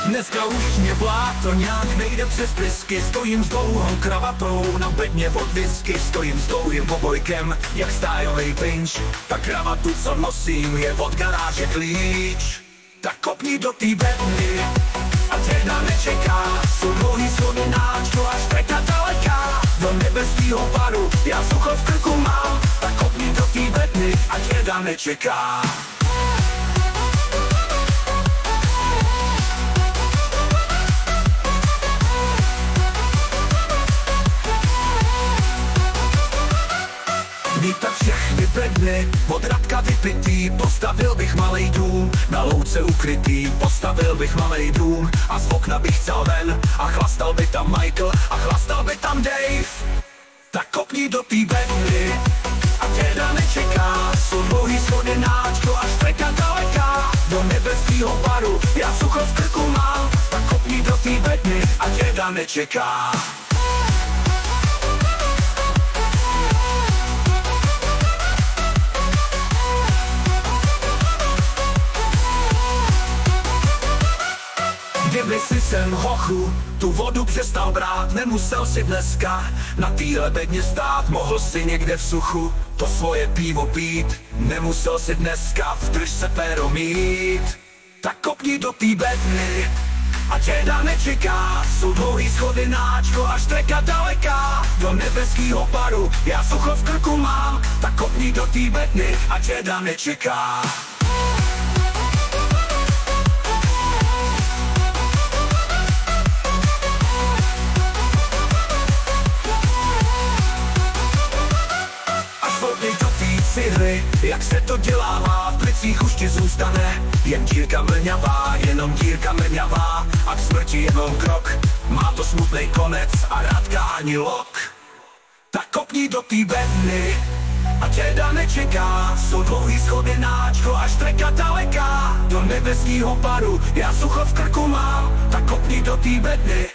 Dneska už mě bláto nějak nejde přes blesky. Stojím s dlouhou kravatou na bedně od whisky. Stojím s dlouhým obojkem jak stylový pinch. Ta kravatu co nosím je od garáže klíč. Tak kopni do té bedny a teda nečeká. Jsou dlouhý schody náčko až treka daleká. Do nebeskýho baru já sucho v krku mám. Tak kopni do té bedny a teda nečeká. Mít tak všechny bedny, od Radka vypitý. Postavil bych malej dům, na louce ukrytý. Postavil bych malej dům a z okna bych chcel ven. A chlastal by tam Michael a chlastal by tam Dave. Tak kopni do té bedny a teda nečeká. Jsou dlouhý schody náčko až treka daleká. Do nebeskýho baru já sucho v krku mám. Tak kopni do té bedny a teda nečeká. Kdyby si sem hochu tu vodu přestal brát, nemusel si dneska na téhle bedně stát. Mohl si někde v suchu to svoje pivo pít, nemusel si dneska v držce péro mít. Tak kopni do té bedny a teda nečeká. Jsou dlouhý schody náčko až treka daleká. Do nebeskýho baru já sucho v krku mám. Tak kopni do té bedny a teda nečeká. Hry, jak se to dělává, v plicích už ti zůstane jen dírka mlňavá, jenom dírka mlňavá. A k smrti jenom krok, má to smutnej konec a Radka ani lok. Tak kopni do té bedny a teda nečeká. Jsou dlouhý schody náčko až treka daleká. Do nebeskýho baru já sucho v krku mám. Tak kopni do té bedny